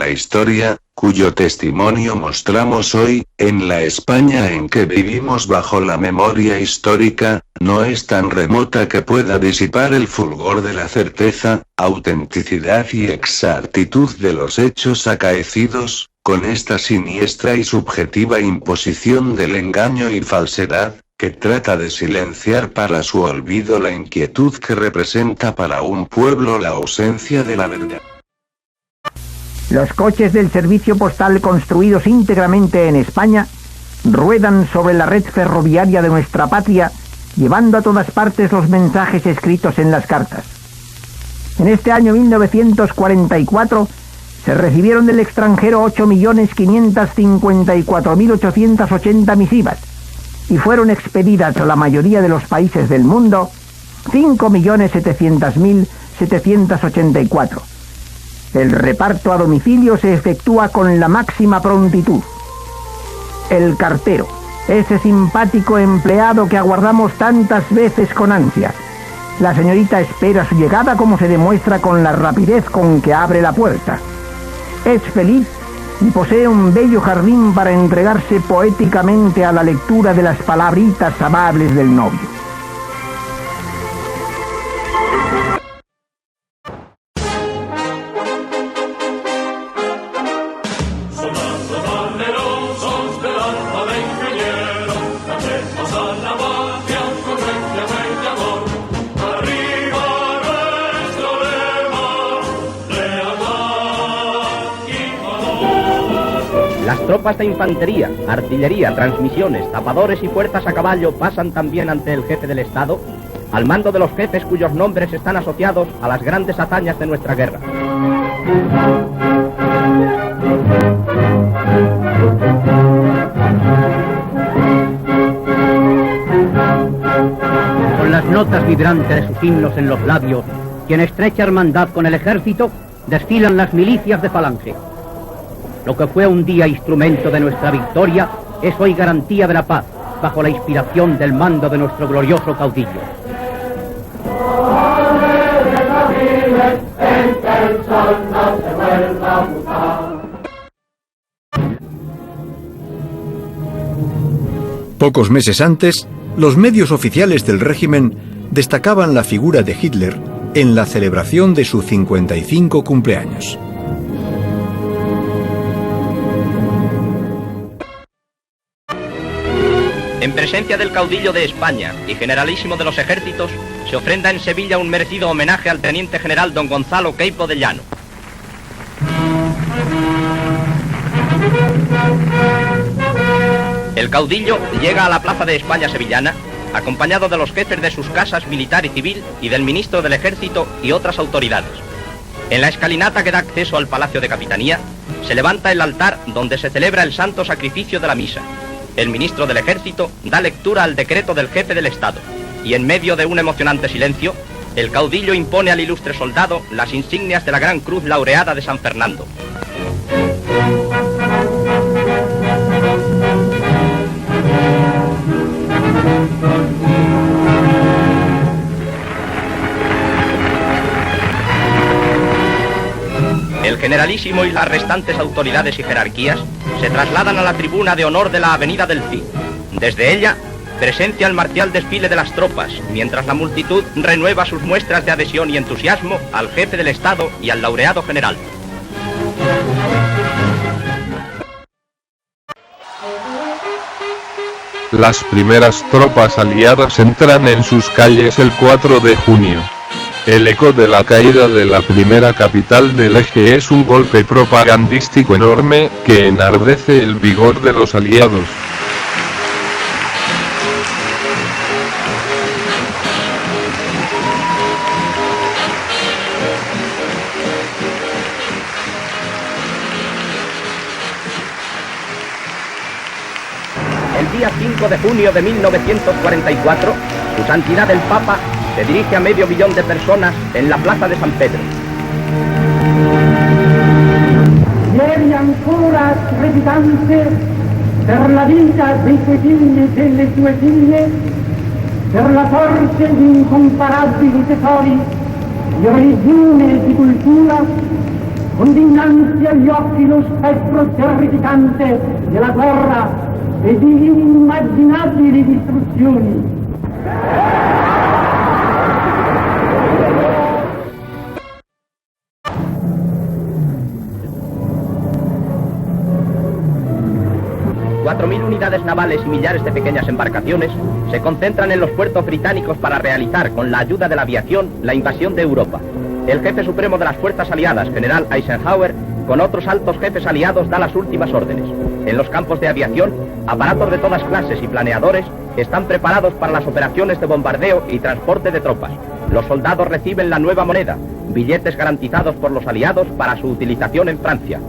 la historia, cuyo testimonio mostramos hoy, en la España en que vivimos bajo la memoria histórica, no es tan remota que pueda disipar el fulgor de la certeza, autenticidad y exactitud de los hechos acaecidos, con esta siniestra y subjetiva imposición del engaño y falsedad, que trata de silenciar para su olvido la inquietud que representa para un pueblo la ausencia de la verdad. Los coches del servicio postal construidos íntegramente en España ruedan sobre la red ferroviaria de nuestra patria, llevando a todas partes los mensajes escritos en las cartas. En este año 1944 se recibieron del extranjero 8.554.880 misivas y fueron expedidas a la mayoría de los países del mundo 5.700.784. El reparto a domicilio se efectúa con la máxima prontitud. El cartero, ese simpático empleado que aguardamos tantas veces con ansia. La señorita espera su llegada, como se demuestra con la rapidez con que abre la puerta. Es feliz y posee un bello jardín para entregarse poéticamente a la lectura de las palabritas amables del novio. Las tropas de infantería, artillería, transmisiones, tapadores y fuerzas a caballo pasan también ante el jefe del Estado, al mando de los jefes cuyos nombres están asociados a las grandes hazañas de nuestra guerra. Con las notas vibrantes de sus himnos en los labios y en estrecha hermandad con el ejército, desfilan las milicias de falange. Lo que fue un día instrumento de nuestra victoria es hoy garantía de la paz, bajo la inspiración del mando de nuestro glorioso caudillo. Pocos meses antes, los medios oficiales del régimen destacaban la figura de Hitler en la celebración de su 55 cumpleaños. En presencia del caudillo de España y generalísimo de los ejércitos, se ofrenda en Sevilla un merecido homenaje al teniente general don Gonzalo Queipo de Llano. El caudillo llega a la plaza de España sevillana, acompañado de los jefes de sus casas militar y civil y del ministro del ejército y otras autoridades. En la escalinata que da acceso al Palacio de Capitanía, se levanta el altar donde se celebra el santo sacrificio de la misa. El ministro del ejército da lectura al decreto del jefe del Estado y en medio de un emocionante silencio, el caudillo impone al ilustre soldado las insignias de la Gran Cruz Laureada de San Fernando. El generalísimo y las restantes autoridades y jerarquías se trasladan a la tribuna de honor de la Avenida del Cid. Desde ella, presencia el marcial desfile de las tropas, mientras la multitud renueva sus muestras de adhesión y entusiasmo al jefe del Estado y al laureado general. Las primeras tropas aliadas entran en sus calles el 4 de junio. El eco de la caída de la primera capital del eje es un golpe propagandístico enorme, que enardece el vigor de los aliados. El día 5 de junio de 1944, su santidad el Papa se dirige a 500.000 de personas en la plaza de San Pedro. Ieri ancora trepidante per la vita dei suoi figli e delle sue figlie, per la forza di incomparabili tesori di religione e di cultura, condannando dinanzi agli occhi lo spettro terrificante della guerra e di inimmaginabili distruzioni. $4.000 unidades navales y millares de pequeñas embarcaciones se concentran en los puertos británicos para realizar, con la ayuda de la aviación, la invasión de Europa. El jefe supremo de las fuerzas aliadas, general Eisenhower, con otros altos jefes aliados, da las últimas órdenes. En los campos de aviación, aparatos de todas clases y planeadores están preparados para las operaciones de bombardeo y transporte de tropas. Los soldados reciben la nueva moneda, billetes garantizados por los aliados para su utilización en Francia.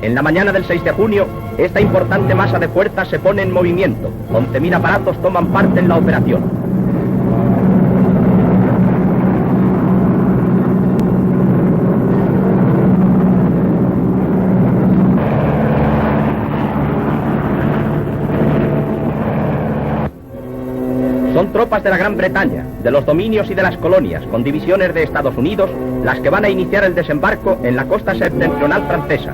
En la mañana del 6 de junio, esta importante masa de fuerzas se pone en movimiento. 11.000 aparatos toman parte en la operación. Son tropas de la Gran Bretaña, de los dominios y de las colonias, con divisiones de Estados Unidos, las que van a iniciar el desembarco en la costa septentrional francesa.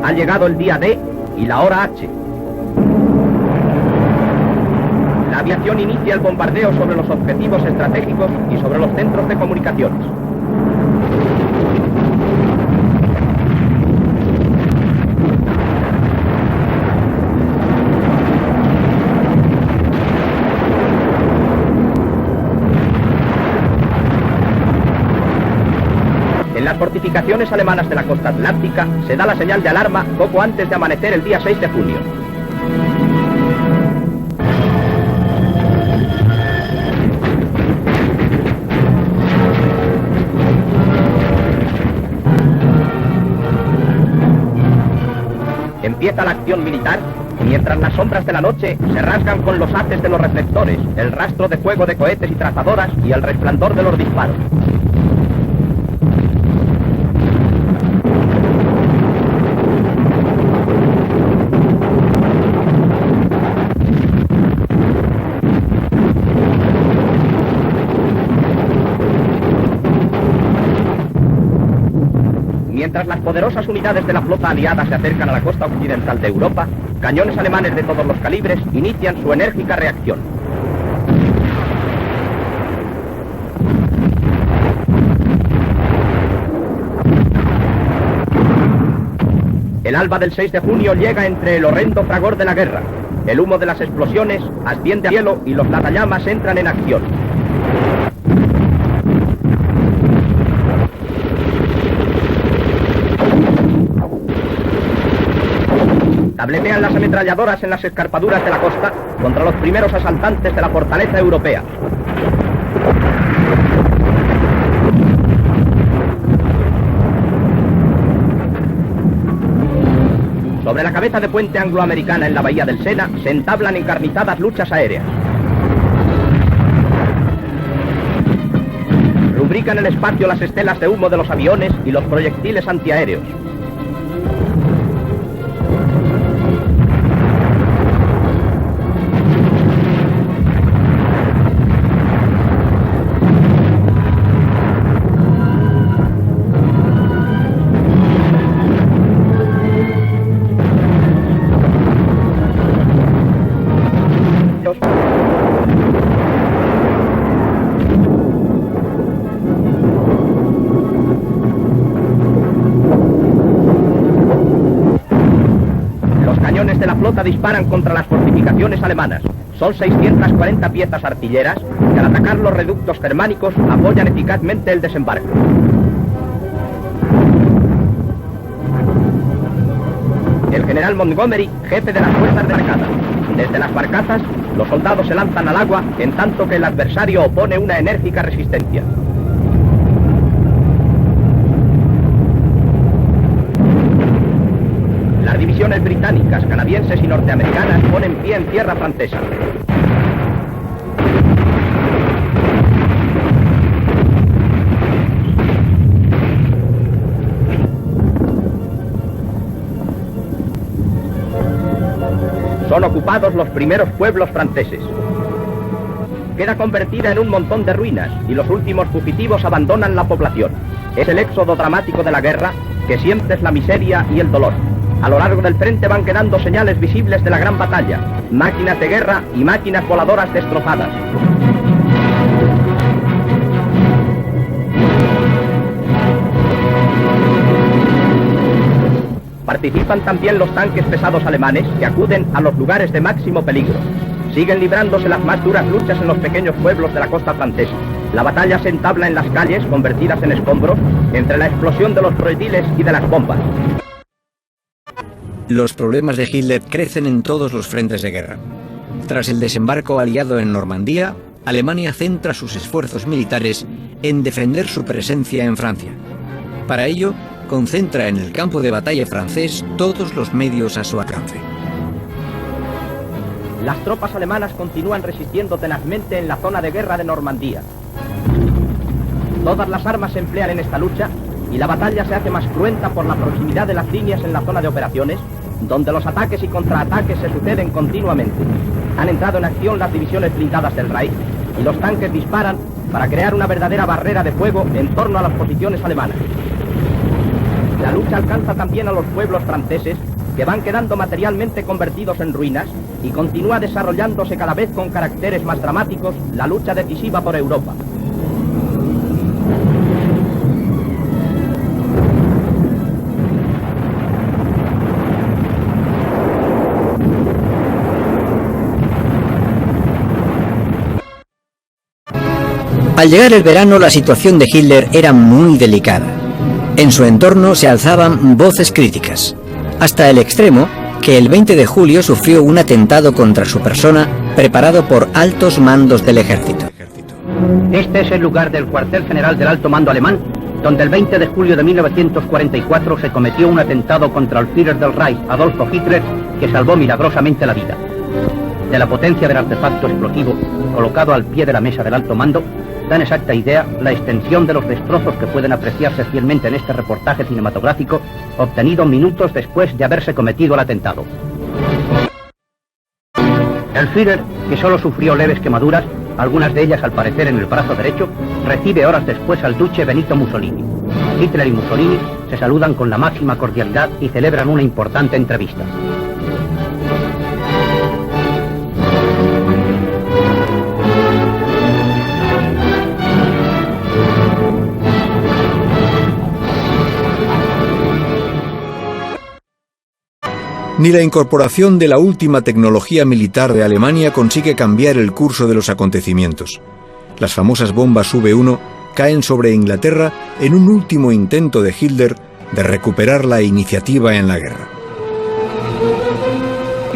Ha llegado el día D y la hora H. La aviación inicia el bombardeo sobre los objetivos estratégicos y sobre los centros de comunicaciones. En las fortificaciones alemanas de la costa atlántica se da la señal de alarma poco antes de amanecer el día 6 de junio. Empieza la acción militar, mientras las sombras de la noche se rasgan con los haces de los reflectores, el rastro de fuego de cohetes y trazadoras y el resplandor de los disparos. Mientras las poderosas unidades de la flota aliada se acercan a la costa occidental de Europa, cañones alemanes de todos los calibres inician su enérgica reacción. El alba del 6 de junio llega entre el horrendo fragor de la guerra. El humo de las explosiones asciende al cielo y los lanzallamas entran en acción. Tabletean las ametralladoras en las escarpaduras de la costa contra los primeros asaltantes de la fortaleza europea. Sobre la cabeza de puente angloamericana en la bahía del Sena se entablan encarnizadas luchas aéreas. Rubrican el espacio las estelas de humo de los aviones y los proyectiles antiaéreos. De la flota disparan contra las fortificaciones alemanas. Son 640 piezas artilleras que al atacar los reductos germánicos apoyan eficazmente el desembarco. El general Montgomery, jefe de las fuerzas de barcaza. Desde las barcazas, los soldados se lanzan al agua en tanto que el adversario opone una enérgica resistencia. Las divisiones británicas, canadienses y norteamericanas ponen pie en tierra francesa. ocupados los primeros pueblos franceses. Queda convertida en un montón de ruinas y los últimos fugitivos abandonan la población. Es el éxodo dramático de la guerra, que siempre es la miseria y el dolor. A lo largo del frente van quedando señales visibles de la gran batalla, máquinas de guerra y máquinas voladoras destrozadas. Participan también los tanques pesados alemanes que acuden a los lugares de máximo peligro. Siguen librándose las más duras luchas en los pequeños pueblos de la costa francesa. La batalla se entabla en las calles, convertidas en escombros, entre la explosión de los proyectiles y de las bombas. Los problemas de Hitler crecen en todos los frentes de guerra. Tras el desembarco aliado en Normandía, Alemania centra sus esfuerzos militares en defender su presencia en Francia. Para ello, concentra en el campo de batalla francés todos los medios a su alcance. Las tropas alemanas continúan resistiendo tenazmente en la zona de guerra de Normandía. Todas las armas se emplean en esta lucha y la batalla se hace más cruenta por la proximidad de las líneas en la zona de operaciones, donde los ataques y contraataques se suceden continuamente. Han entrado en acción las divisiones blindadas del Reich y los tanques disparan para crear una verdadera barrera de fuego en torno a las posiciones alemanas. La lucha alcanza también a los pueblos franceses, que van quedando materialmente convertidos en ruinas, y continúa desarrollándose cada vez con caracteres más dramáticos la lucha decisiva por Europa. Al llegar el verano, la situación de Hitler era muy delicada. En su entorno se alzaban voces críticas, hasta el extremo que el 20 de julio sufrió un atentado contra su persona preparado por altos mandos del ejército. Este es el lugar del cuartel general del alto mando alemán, donde el 20 de julio de 1944 se cometió un atentado contra el Führer del Reich, Adolfo Hitler, que salvó milagrosamente la vida. De la potencia del artefacto explosivo colocado al pie de la mesa del alto mando, dan exacta idea la extensión de los destrozos que pueden apreciarse fielmente en este reportaje cinematográfico, obtenido minutos después de haberse cometido el atentado. El Führer, que solo sufrió leves quemaduras, algunas de ellas al parecer en el brazo derecho, recibe horas después al duce Benito Mussolini. Hitler y Mussolini se saludan con la máxima cordialidad y celebran una importante entrevista. Ni la incorporación de la última tecnología militar de Alemania consigue cambiar el curso de los acontecimientos. Las famosas bombas V1 caen sobre Inglaterra en un último intento de Hitler de recuperar la iniciativa en la guerra.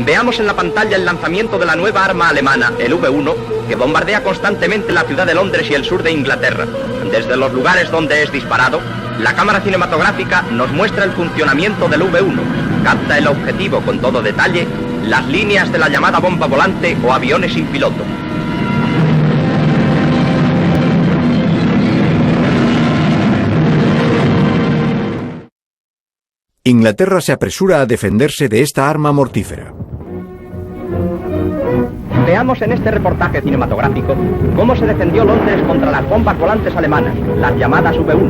Veamos en la pantalla el lanzamiento de la nueva arma alemana, el V1, que bombardea constantemente la ciudad de Londres y el sur de Inglaterra. Desde los lugares donde es disparado, la cámara cinematográfica nos muestra el funcionamiento del V1. Capta el objetivo con todo detalle, las líneas de la llamada bomba volante o aviones sin piloto. Inglaterra se apresura a defenderse de esta arma mortífera. Veamos en este reportaje cinematográfico cómo se defendió Londres contra las bombas volantes alemanas, las llamadas V1.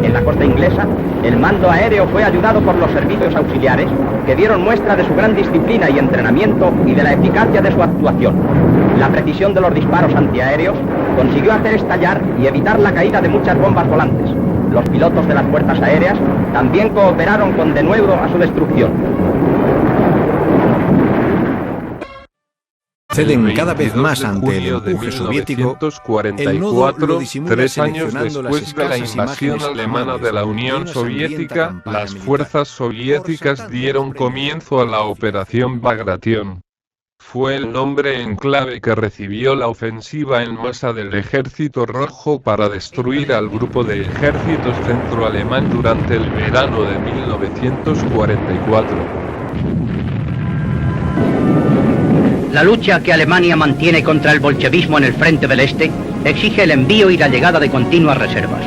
En la costa inglesa, el mando aéreo fue ayudado por los servicios auxiliares, que dieron muestra de su gran disciplina y entrenamiento y de la eficacia de su actuación. La precisión de los disparos antiaéreos consiguió hacer estallar y evitar la caída de muchas bombas volantes. Los pilotos de las fuerzas aéreas también cooperaron con denuedo a su destrucción. Ceden cada vez más ante el empuje soviético. El nodo lo disimula 3 años seleccionando las después de la escasas invasión imágenes alemana de la Unión de una sangrienta Soviética, campaña las militar. fuerzas soviéticas dieron comienzo a la Operación Bagration. Fue el nombre en clave que recibió la ofensiva en masa del Ejército Rojo para destruir al grupo de ejércitos centroalemán durante el verano de 1944. La lucha que Alemania mantiene contra el bolchevismo en el frente del este exige el envío y la llegada de continuas reservas.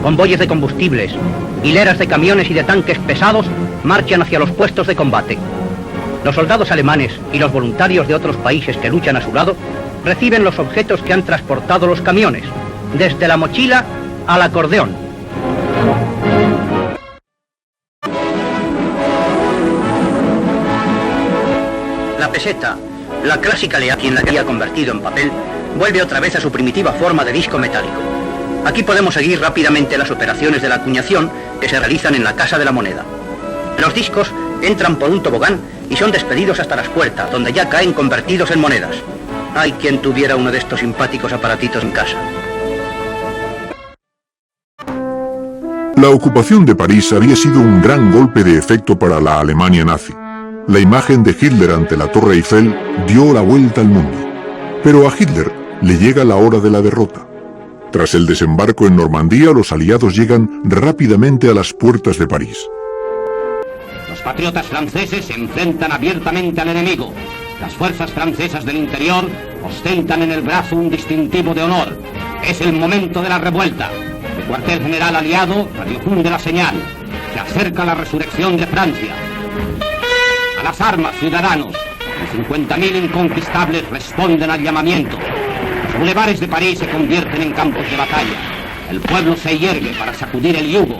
Convoyes de combustibles, hileras de camiones y de tanques pesados marchan hacia los puestos de combate. Los soldados alemanes y los voluntarios de otros países que luchan a su lado reciben los objetos que han transportado los camiones, desde la mochila al acordeón. La peseta, la clásica lea, quien la había convertido en papel, vuelve otra vez a su primitiva forma de disco metálico. Aquí podemos seguir rápidamente las operaciones de la acuñación que se realizan en la Casa de la Moneda. Los discos entran por un tobogán y son despedidos hasta las puertas, donde ya caen convertidos en monedas. Hay quien tuviera uno de estos simpáticos aparatitos en casa. La ocupación de París había sido un gran golpe de efecto para la Alemania nazi. La imagen de Hitler ante la Torre Eiffel dio la vuelta al mundo. Pero a Hitler le llega la hora de la derrota. Tras el desembarco en Normandía, los aliados llegan rápidamente a las puertas de París. Los patriotas franceses se enfrentan abiertamente al enemigo. Las fuerzas francesas del interior ostentan en el brazo un distintivo de honor. Es el momento de la revuelta. El cuartel general aliado radiofunde la señal. Se acerca la resurrección de Francia. A las armas, ciudadanos. Los 50.000 inconquistables responden al llamamiento. Los bulevares de París se convierten en campos de batalla. El pueblo se hiergue para sacudir el yugo.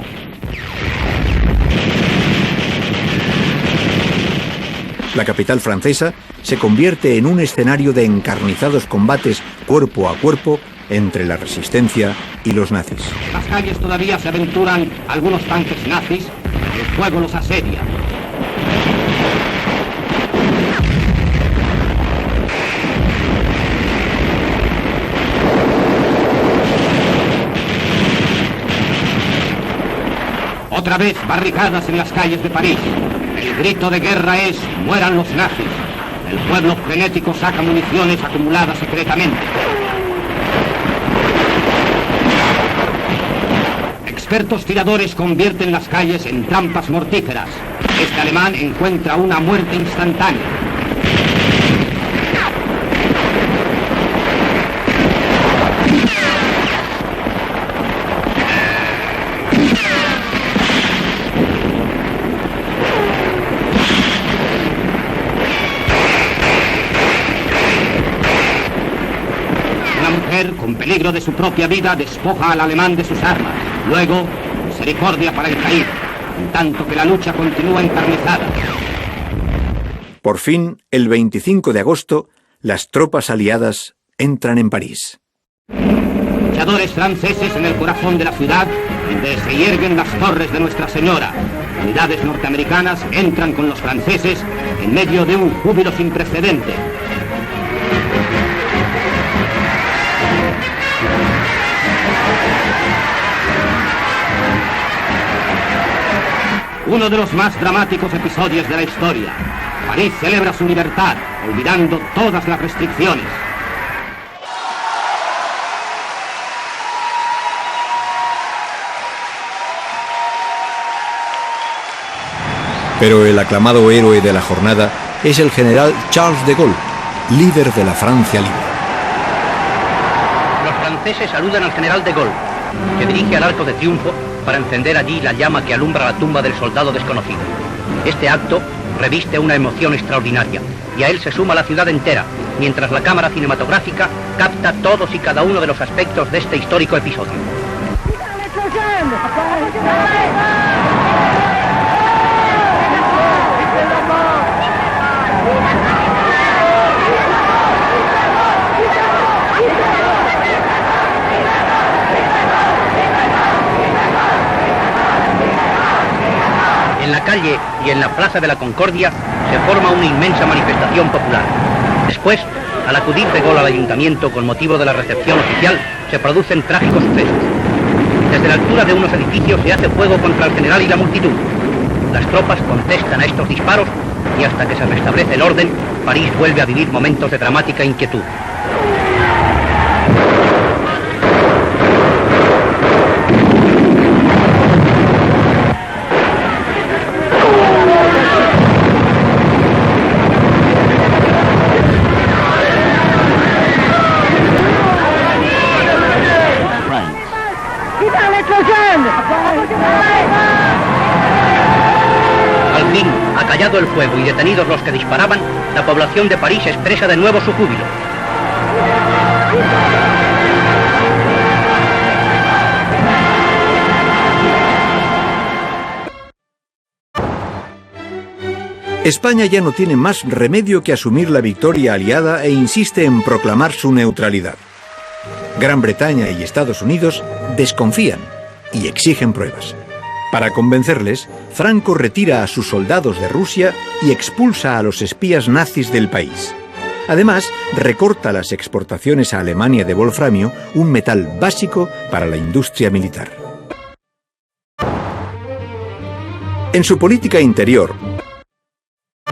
La capital francesa se convierte en un escenario de encarnizados combates cuerpo a cuerpo entre la resistencia y los nazis. En las calles todavía se aventuran algunos tanques nazis, el fuego los asedia. Otra vez barricadas en las calles de París. El grito de guerra es «mueran los nazis». El pueblo frenético saca municiones acumuladas secretamente. Expertos tiradores convierten las calles en trampas mortíferas. Este alemán encuentra una muerte instantánea. Con peligro de su propia vida, despoja al alemán de sus armas. Luego, misericordia para el caído, en tanto que la lucha continúa encarnizada. Por fin, el 25 de agosto, las tropas aliadas entran en París. Luchadores franceses en el corazón de la ciudad, donde se hierguen las torres de Nuestra Señora. Unidades norteamericanas entran con los franceses en medio de un júbilo sin precedente. Uno de los más dramáticos episodios de la historia. París celebra su libertad, olvidando todas las restricciones. Pero el aclamado héroe de la jornada es el general Charles de Gaulle, líder de la Francia libre. Los franceses saludan al general de Gaulle, que dirige al Arco de Triunfo para encender allí la llama que alumbra la tumba del soldado desconocido. Este acto reviste una emoción extraordinaria y a él se suma la ciudad entera, mientras la cámara cinematográfica capta todos y cada uno de los aspectos de este histórico episodio. En la calle y en la Plaza de la Concordia se forma una inmensa manifestación popular. Después, al acudir de Gaulle al ayuntamiento con motivo de la recepción oficial, se producen trágicos sucesos. Desde la altura de unos edificios se hace fuego contra el general y la multitud. Las tropas contestan a estos disparos y hasta que se restablece el orden, París vuelve a vivir momentos de dramática inquietud. Al Por fin, acallado el fuego y detenidos los que disparaban, la población de París expresa de nuevo su júbilo. España ya no tiene más remedio que asumir la victoria aliada e insiste en proclamar su neutralidad. Gran Bretaña y Estados Unidos desconfían y exigen pruebas. Para convencerles, Franco retira a sus soldados de Rusia y expulsa a los espías nazis del país. Además, recorta las exportaciones a Alemania de wolframio, un metal básico para la industria militar. En su política interior,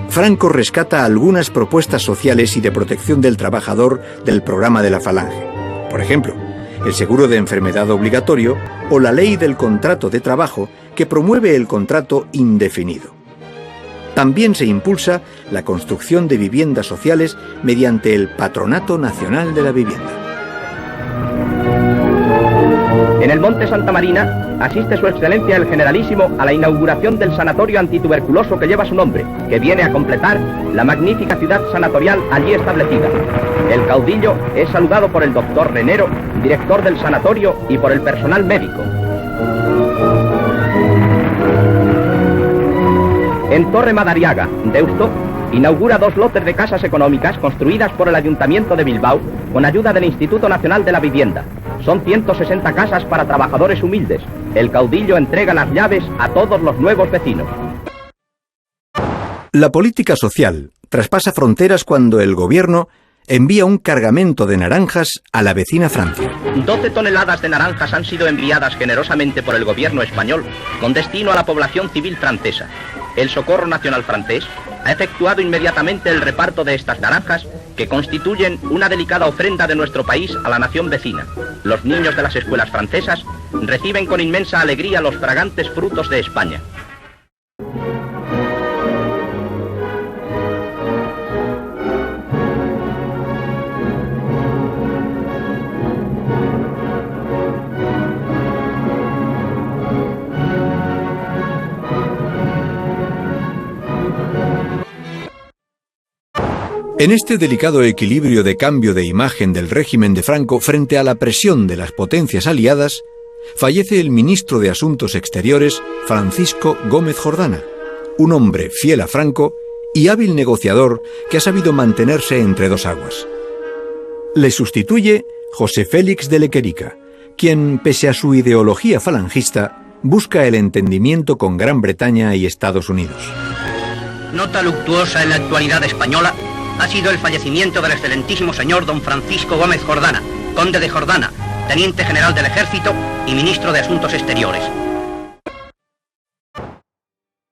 Franco rescata algunas propuestas sociales y de protección del trabajador del programa de la Falange. Por ejemplo, el seguro de enfermedad obligatorio o la ley del contrato de trabajo que promueve el contrato indefinido. También se impulsa la construcción de viviendas sociales mediante el Patronato Nacional de la Vivienda. En el Monte Santa Marina asiste Su Excelencia el Generalísimo a la inauguración del sanatorio antituberculoso que lleva su nombre, que viene a completar la magnífica ciudad sanatorial allí establecida. El caudillo es saludado por el doctor Renero, director del sanatorio, y por el personal médico. En Torre Madariaga, Deusto, inaugura 2 lotes de casas económicas construidas por el Ayuntamiento de Bilbao con ayuda del Instituto Nacional de la Vivienda. Son 160 casas para trabajadores humildes. El caudillo entrega las llaves a todos los nuevos vecinos. La política social traspasa fronteras cuando el gobierno envía un cargamento de naranjas a la vecina Francia. 12 toneladas de naranjas han sido enviadas generosamente por el gobierno español con destino a la población civil francesa. El Socorro Nacional francés ha efectuado inmediatamente el reparto de estas naranjas que constituyen una delicada ofrenda de nuestro país a la nación vecina. Los niños de las escuelas francesas reciben con inmensa alegría los fragantes frutos de España. En este delicado equilibrio de cambio de imagen del régimen de Franco frente a la presión de las potencias aliadas, fallece el ministro de Asuntos Exteriores, Francisco Gómez Jordana, un hombre fiel a Franco y hábil negociador que ha sabido mantenerse entre dos aguas. Le sustituye José Félix de Lequerica, quien, pese a su ideología falangista, busca el entendimiento con Gran Bretaña y Estados Unidos. Nota luctuosa en la actualidad española ha sido el fallecimiento del excelentísimo señor don Francisco Gómez Jordana, conde de Jordana, teniente general del Ejército y ministro de Asuntos Exteriores.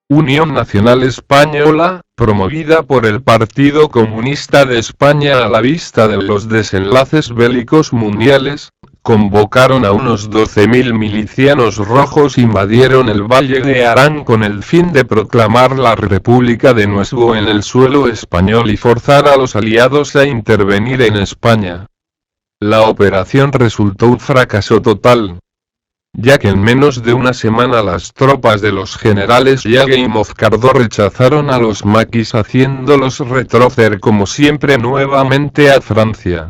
Unión Nacional Española, promovida por el Partido Comunista de España a la vista de los desenlaces bélicos mundiales, convocaron a unos 12.000 milicianos rojos, invadieron el Valle de Arán con el fin de proclamar la República de nuevo en el suelo español y forzar a los aliados a intervenir en España. La operación resultó un fracaso total, ya que en menos de una semana las tropas de los generales Yague y Moscardó rechazaron a los maquis, haciéndolos retroceder como siempre nuevamente a Francia.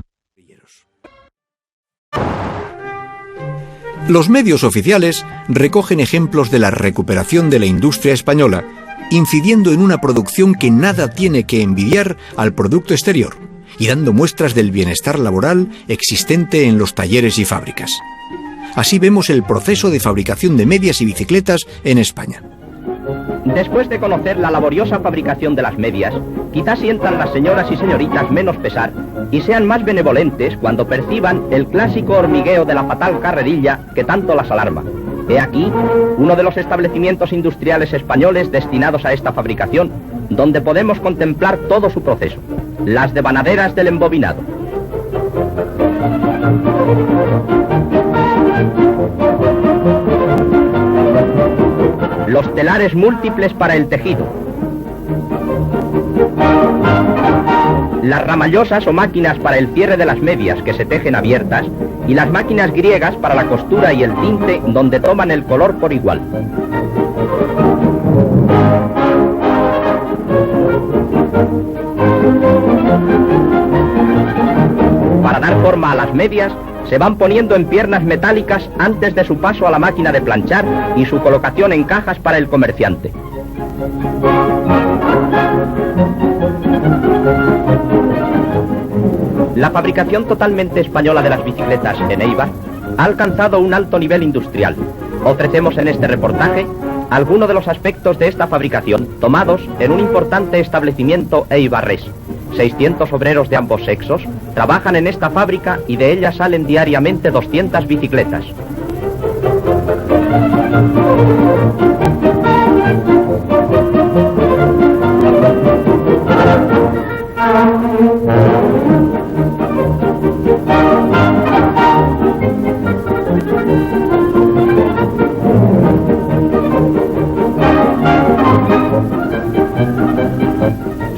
Los medios oficiales recogen ejemplos de la recuperación de la industria española, incidiendo en una producción que nada tiene que envidiar al producto exterior, y dando muestras del bienestar laboral existente en los talleres y fábricas. Así vemos el proceso de fabricación de medias y bicicletas en España. Después de conocer la laboriosa fabricación de las medias, quizás sientan las señoras y señoritas menos pesar y sean más benevolentes cuando perciban el clásico hormigueo de la fatal carrerilla que tanto las alarma. He aquí uno de los establecimientos industriales españoles destinados a esta fabricación, donde podemos contemplar todo su proceso: las devanaderas del embobinado. Los telares múltiples para el tejido. Las ramallosas o máquinas para el cierre de las medias que se tejen abiertas y las máquinas griegas para la costura y el tinte donde toman el color por igual. forma a las medias, se van poniendo en piernas metálicas antes de su paso a la máquina de planchar y su colocación en cajas para el comerciante. La fabricación totalmente española de las bicicletas en Eibar ha alcanzado un alto nivel industrial. Ofrecemos en este reportaje algunos de los aspectos de esta fabricación tomados en un importante establecimiento eibarrés. 600 obreros de ambos sexos trabajan en esta fábrica y de ella salen diariamente 200 bicicletas.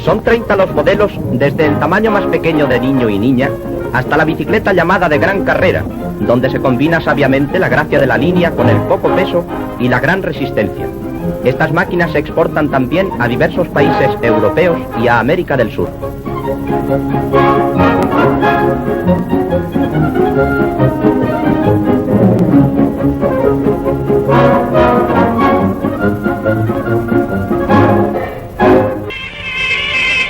Son 30 los modelos, desde el tamaño más pequeño de niño y niña hasta la bicicleta llamada de gran carrera, donde se combina sabiamente la gracia de la línea con el poco peso y la gran resistencia. Estas máquinas se exportan también a diversos países europeos y a América del Sur.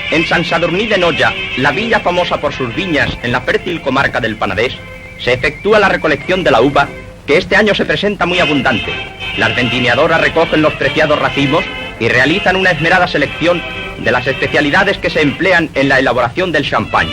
En Sant Sadurní d'Anoia, la villa famosa por sus viñas en la fértil comarca del Penedès, se efectúa la recolección de la uva, que este año se presenta muy abundante. Las vendimiadoras recogen los preciados racimos y realizan una esmerada selección de las especialidades que se emplean en la elaboración del champán.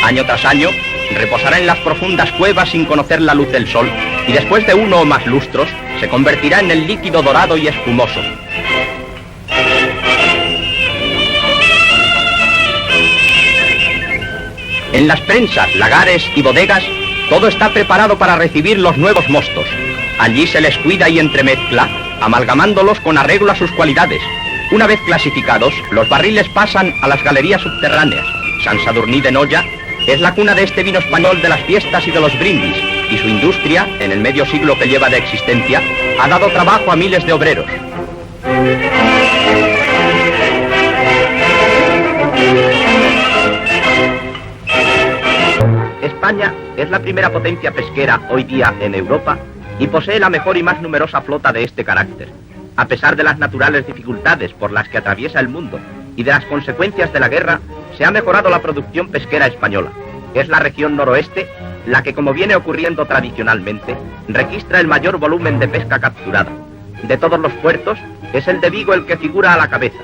Año tras año, reposará en las profundas cuevas sin conocer la luz del sol y después de uno o más lustros se convertirá en el líquido dorado y espumoso. En las prensas, lagares y bodegas todo está preparado para recibir los nuevos mostos. Allí se les cuida y entremezcla, amalgamándolos con arreglo a sus cualidades. Una vez clasificados, los barriles pasan a las galerías subterráneas. Sant Sadurní d'Anoia es la cuna de este vino español de las fiestas y de los brindis, y su industria, en el medio siglo que lleva de existencia, ha dado trabajo a miles de obreros. España es la primera potencia pesquera hoy día en Europa y posee la mejor y más numerosa flota de este carácter. A pesar de las naturales dificultades por las que atraviesa el mundo y de las consecuencias de la guerra, se ha mejorado la producción pesquera española. Es la región noroeste la que, como viene ocurriendo tradicionalmente, registra el mayor volumen de pesca capturada. De todos los puertos, es el de Vigo el que figura a la cabeza.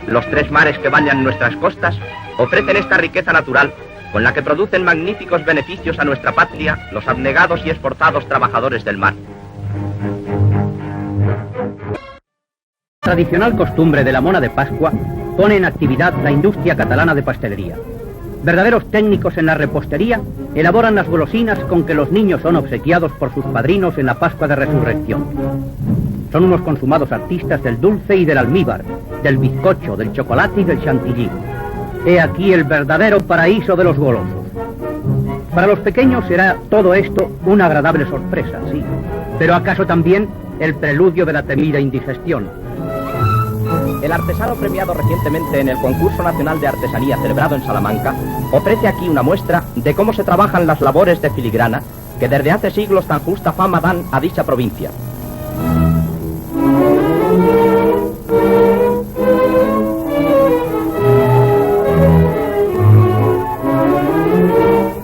Los 3 mares que bañan nuestras costas ofrecen esta riqueza natural con la que producen magníficos beneficios a nuestra patria los abnegados y esforzados trabajadores del mar. La tradicional costumbre de la mona de Pascua pone en actividad la industria catalana de pastelería. Verdaderos técnicos en la repostería elaboran las golosinas con que los niños son obsequiados por sus padrinos en la Pascua de Resurrección. Son unos consumados artistas del dulce y del almíbar, del bizcocho, del chocolate y del chantilly. He aquí el verdadero paraíso de los golosos. Para los pequeños será todo esto una agradable sorpresa, sí, pero acaso también el preludio de la temida indigestión. El artesano premiado recientemente en el Concurso Nacional de Artesanía celebrado en Salamanca ofrece aquí una muestra de cómo se trabajan las labores de filigrana que desde hace siglos tan justa fama dan a dicha provincia.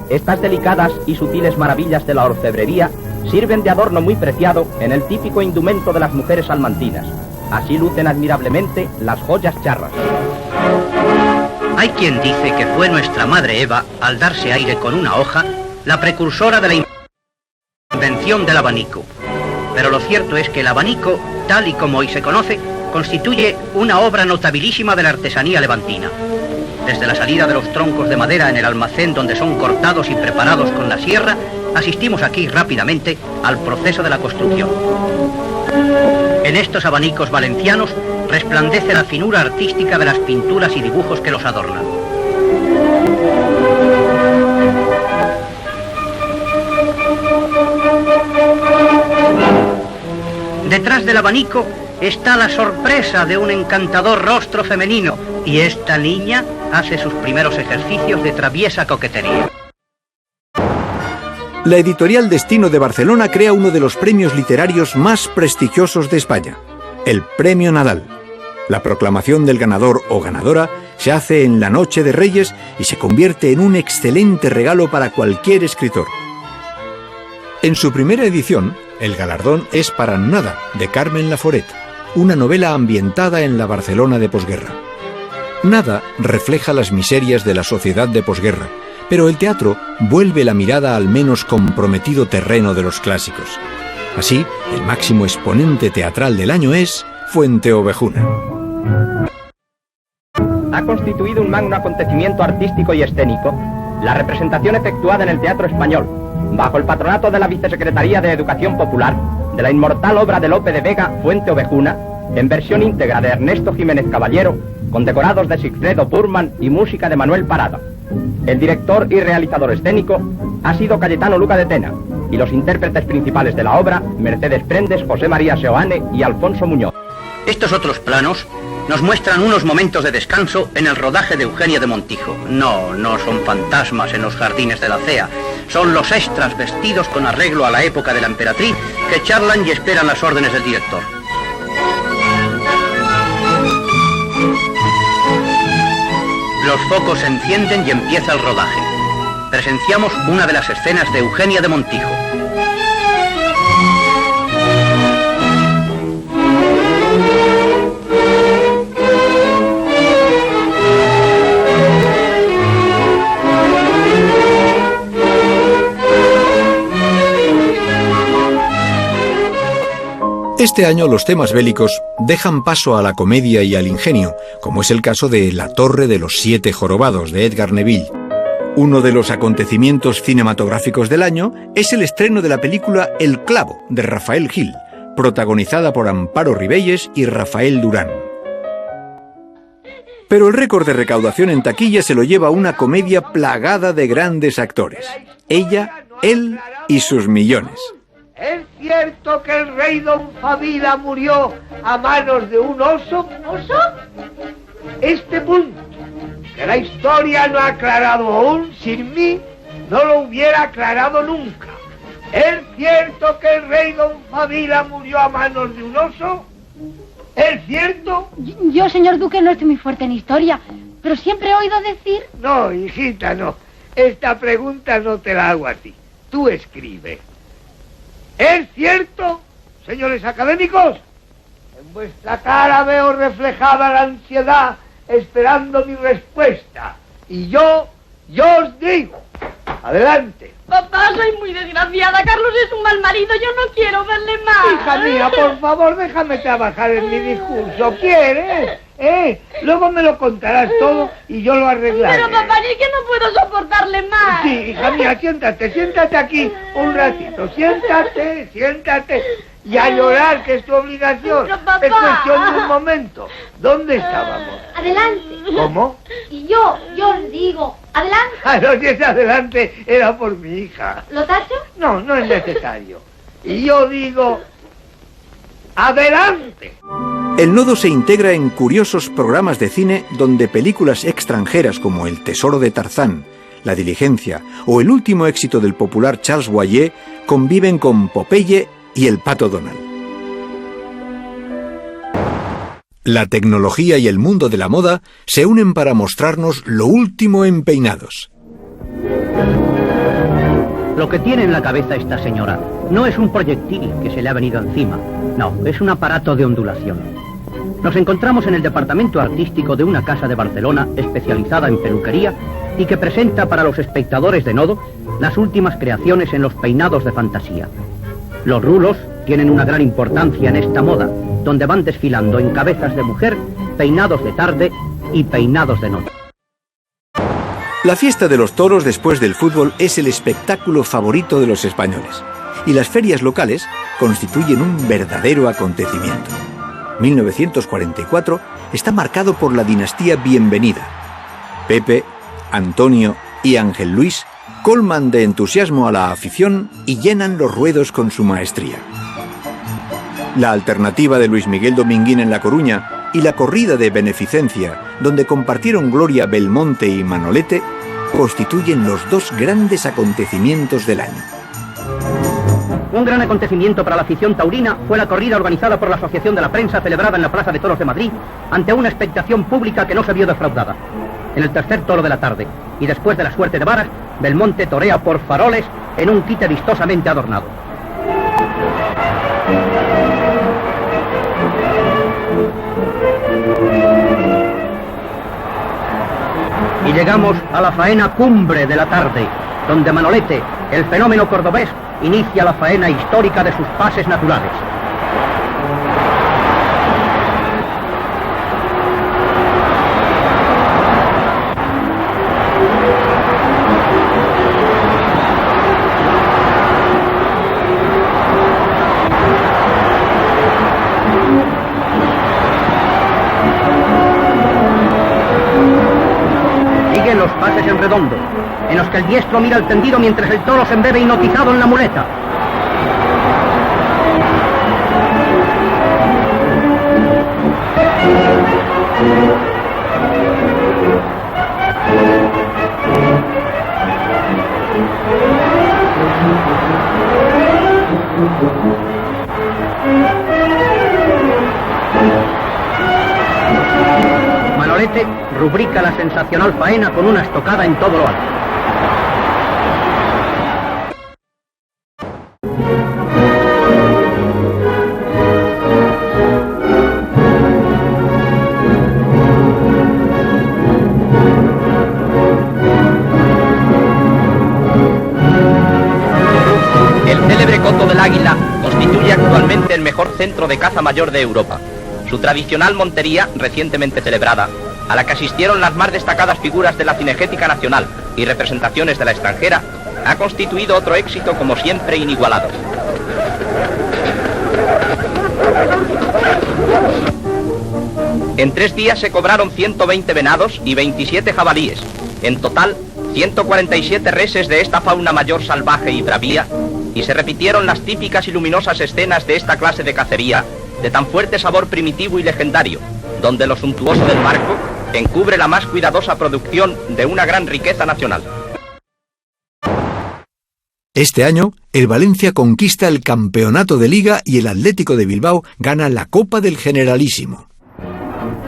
Estas delicadas y sutiles maravillas de la orfebrería sirven de adorno muy preciado en el típico indumento de las mujeres salmantinas. Así lucen admirablemente las joyas charras. Hay quien dice que fue nuestra madre Eva, al darse aire con una hoja, la precursora de la invención del abanico. Pero lo cierto es que el abanico, tal y como hoy se conoce, constituye una obra notabilísima de la artesanía levantina. Desde la salida de los troncos de madera en el almacén donde son cortados y preparados con la sierra, asistimos aquí rápidamente al proceso de la construcción. En estos abanicos valencianos resplandece la finura artística de las pinturas y dibujos que los adornan. Detrás del abanico está la sorpresa de un encantador rostro femenino y esta niña hace sus primeros ejercicios de traviesa coquetería. La editorial Destino de Barcelona crea uno de los premios literarios más prestigiosos de España, el Premio Nadal. La proclamación del ganador o ganadora se hace en la Noche de Reyes y se convierte en un excelente regalo para cualquier escritor. En su primera edición, el galardón es para Nada, de Carmen Laforet, una novela ambientada en la Barcelona de posguerra. Nada refleja las miserias de la sociedad de posguerra, pero el teatro vuelve la mirada al menos comprometido terreno de los clásicos. Así, el máximo exponente teatral del año es Fuenteovejuna. Ha constituido un magno acontecimiento artístico y escénico la representación efectuada en el Teatro Español, bajo el patronato de la Vicesecretaría de Educación Popular, de la inmortal obra de Lope de Vega, Fuenteovejuna, en versión íntegra de Ernesto Jiménez Caballero, con decorados de Sigfredo Burman y música de Manuel Parada. El director y realizador escénico ha sido Cayetano Luca de Tena, y los intérpretes principales de la obra, Mercedes Prendes, José María Seoane y Alfonso Muñoz. Estos otros planos nos muestran unos momentos de descanso en el rodaje de Eugenia de Montijo. No son fantasmas en los jardines de la CEA, son los extras vestidos con arreglo a la época de la emperatriz que charlan y esperan las órdenes del director. Los focos se encienden y empieza el rodaje. Presenciamos una de las escenas de Eugenia de Montijo. Este año los temas bélicos dejan paso a la comedia y al ingenio, como es el caso de La Torre de los Siete Jorobados, de Edgar Neville. Uno de los acontecimientos cinematográficos del año es el estreno de la película El Clavo, de Rafael Gil, protagonizada por Amparo Ribelles y Rafael Durán. Pero el récord de recaudación en taquilla se lo lleva una comedia plagada de grandes actores. Ella, él y sus millones. ¿Es cierto que el rey Don Favila murió a manos de un oso? ¿Oso? Este punto, que la historia no ha aclarado aún, sin mí no lo hubiera aclarado nunca. ¿Es cierto que el rey Don Favila murió a manos de un oso? ¿Es cierto? Yo, señor duque, no estoy muy fuerte en historia, pero siempre he oído decir... No, hijita, no. Esta pregunta no te la hago a ti. Tú escribe. ¿Es cierto, señores académicos? En vuestra cara veo reflejada la ansiedad esperando mi respuesta. Y yo os digo, adelante. Papá, soy muy desgraciada. Carlos es un mal marido. Yo no quiero verle más. Hija mía, por favor, déjame trabajar en mi discurso. ¿Quieres? Luego me lo contarás todo y yo lo arreglaré. Pero papá, es que no puedo soportarle más. Sí, hija mía, siéntate aquí un ratito. Siéntate. Y a llorar, que es tu obligación. Pero, papá. Es cuestión de un momento. ¿Dónde estábamos? Adelante. ¿Cómo? Y yo os digo, adelante. No, si ese adelante era por mi hija. ¿Lo tacho? No es necesario. Y yo digo, ¡adelante! El Nodo se integra en curiosos programas de cine donde películas extranjeras como El Tesoro de Tarzán, La Diligencia o el último éxito del popular Charles Boyer conviven con Popeye y el Pato Donald. La tecnología y el mundo de la moda se unen para mostrarnos lo último en peinados. Lo que tiene en la cabeza esta señora no es un proyectil que se le ha venido encima, no, es un aparato de ondulación. Nos encontramos en el departamento artístico de una casa de Barcelona especializada en peluquería y que presenta para los espectadores de Nodo las últimas creaciones en los peinados de fantasía. Los rulos tienen una gran importancia en esta moda, donde van desfilando en cabezas de mujer, peinados de tarde y peinados de noche. La fiesta de los toros después del fútbol es el espectáculo favorito de los españoles, y las ferias locales constituyen un verdadero acontecimiento. 1944 está marcado por la dinastía Bienvenida. Pepe, Antonio y Ángel Luis colman de entusiasmo a la afición y llenan los ruedos con su maestría. la alternativa de Luis Miguel Dominguín en La Coruña y la corrida de beneficencia, donde compartieron gloria Belmonte y Manolete, constituyen los dos grandes acontecimientos del año. Un gran acontecimiento para la afición taurina fue la corrida organizada por la Asociación de la Prensa, celebrada en la Plaza de Toros de Madrid, ante una expectación pública que no se vio defraudada. En el tercer toro de la tarde, y después de la suerte de varas, Belmonte torea por faroles en un quite vistosamente adornado. Y llegamos a la faena cumbre de la tarde, donde Manolete, el fenómeno cordobés, inicia la faena histórica de sus pases naturales. Siguen los pases en redondo, en los que el diestro mira al tendido mientras el toro se embebe hipnotizado en la muleta. Manolete rubrica la sensacional faena con una estocada en todo lo alto. El célebre Coto del Águila constituye actualmente el mejor centro de caza mayor de Europa. Su tradicional montería, recientemente celebrada, a la que asistieron las más destacadas figuras de la cinegética nacional y representaciones de la extranjera, ha constituido otro éxito como siempre inigualado. En 3 días se cobraron 120 venados y 27 jabalíes. En total, 147 reses de esta fauna mayor salvaje y bravía, y se repitieron las típicas y luminosas escenas de esta clase de cacería, de tan fuerte sabor primitivo y legendario, donde lo suntuoso del marco encubre la más cuidadosa producción de una gran riqueza nacional. Este año, el Valencia conquista el campeonato de Liga y el Atlético de Bilbao gana la Copa del Generalísimo.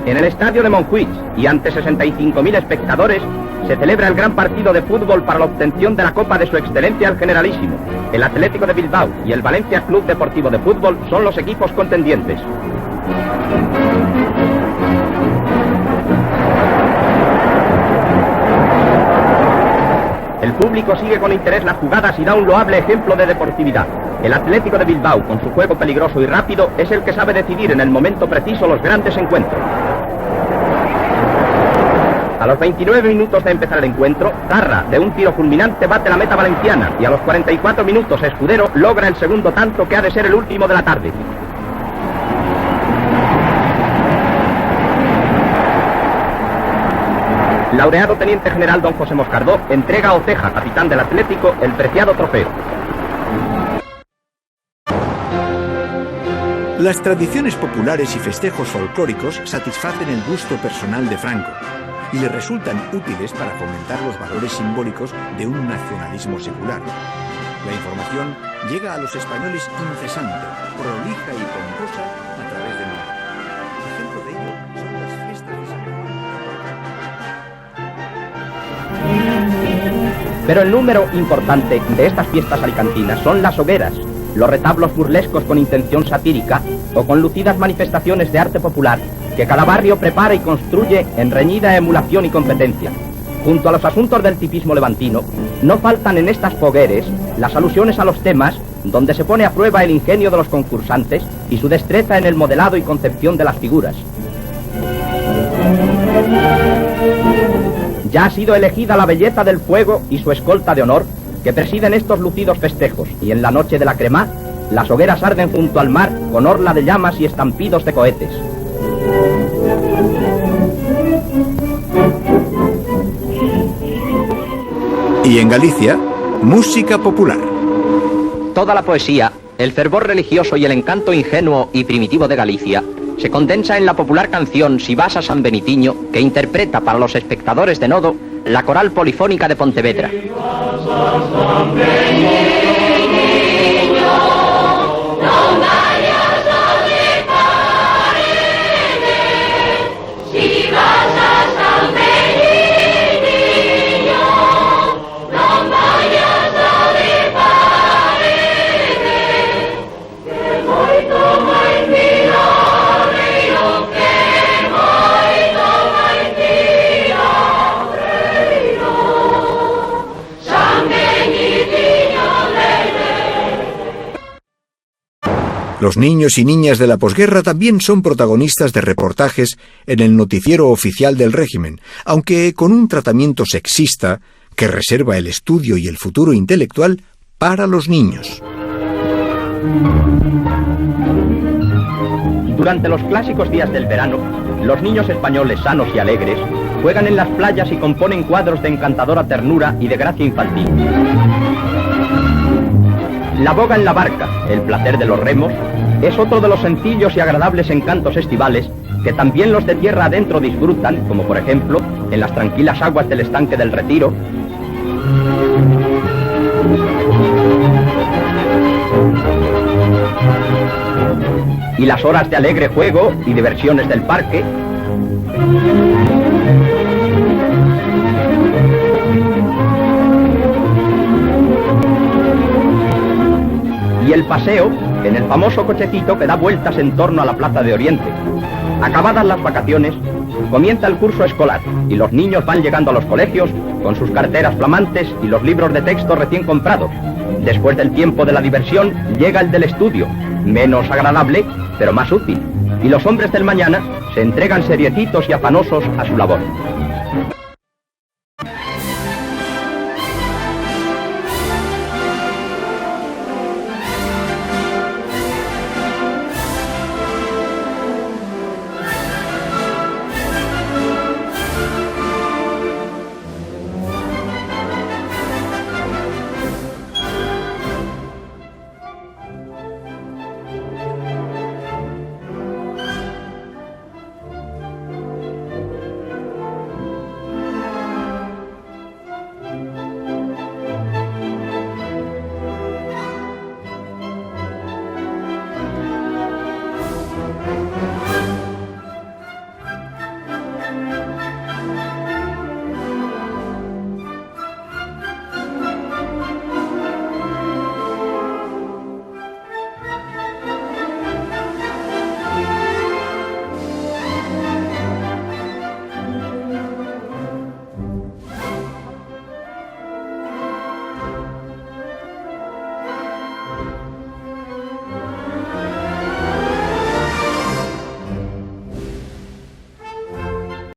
En el estadio de Montjuïc y ante 65.000 espectadores se celebra el gran partido de fútbol para la obtención de la Copa de Su Excelencia el Generalísimo. El Atlético de Bilbao y el Valencia Club Deportivo de Fútbol son los equipos contendientes. El público sigue con interés las jugadas y da un loable ejemplo de deportividad. El Atlético de Bilbao, con su juego peligroso y rápido, es el que sabe decidir en el momento preciso los grandes encuentros. A los 29 minutos de empezar el encuentro, Zarra, de un tiro fulminante, bate la meta valenciana y a los 44 minutos Escudero logra el segundo tanto que ha de ser el último de la tarde. Laureado Teniente General don José Moscardó entrega a Oceja, capitán del Atlético, el preciado trofeo. Las tradiciones populares y festejos folclóricos satisfacen el gusto personal de Franco y le resultan útiles para fomentar los valores simbólicos de un nacionalismo secular. La información llega a los españoles incesante, prolija y pomposa a través del mundo. Ejemplo de ello son las fiestas de San Juan. Pero el número importante de estas fiestas alicantinas son las hogueras, los retablos burlescos con intención satírica o con lucidas manifestaciones de arte popular que cada barrio prepara y construye en reñida emulación y competencia. Junto a los asuntos del tipismo levantino, no faltan en estas fogueres las alusiones a los temas donde se pone a prueba el ingenio de los concursantes y su destreza en el modelado y concepción de las figuras. Ya ha sido elegida la belleza del fuego y su escolta de honor que presiden estos lucidos festejos, y en la noche de la cremá, las hogueras arden junto al mar con orla de llamas y estampidos de cohetes. Y en Galicia, música popular. Toda la poesía, El fervor religioso y el encanto ingenuo y primitivo de Galicia se condensa en la popular canción Si vas a San Benitiño, que interpreta para los espectadores de Nodo la Coral Polifónica de Pontevedra. Los niños y niñas de la posguerra también son protagonistas de reportajes en el noticiero oficial del régimen, aunque con un tratamiento sexista que reserva el estudio y el futuro intelectual para los niños. Durante los clásicos días del verano, los niños españoles sanos y alegres juegan en las playas y componen cuadros de encantadora ternura y de gracia infantil. La boga en la barca, el placer de los remos, es otro de los sencillos y agradables encantos estivales que también los de tierra adentro disfrutan, como por ejemplo en las tranquilas aguas del estanque del Retiro, y las horas de alegre juego y diversiones del parque, y el paseo en el famoso cochecito que da vueltas en torno a la Plaza de Oriente. Acabadas las vacaciones, comienza el curso escolar y los niños van llegando a los colegios con sus carteras flamantes y los libros de texto recién comprados. Después del tiempo de la diversión llega el del estudio, menos agradable, pero más útil, y los hombres del mañana se entregan seriecitos y afanosos a su labor.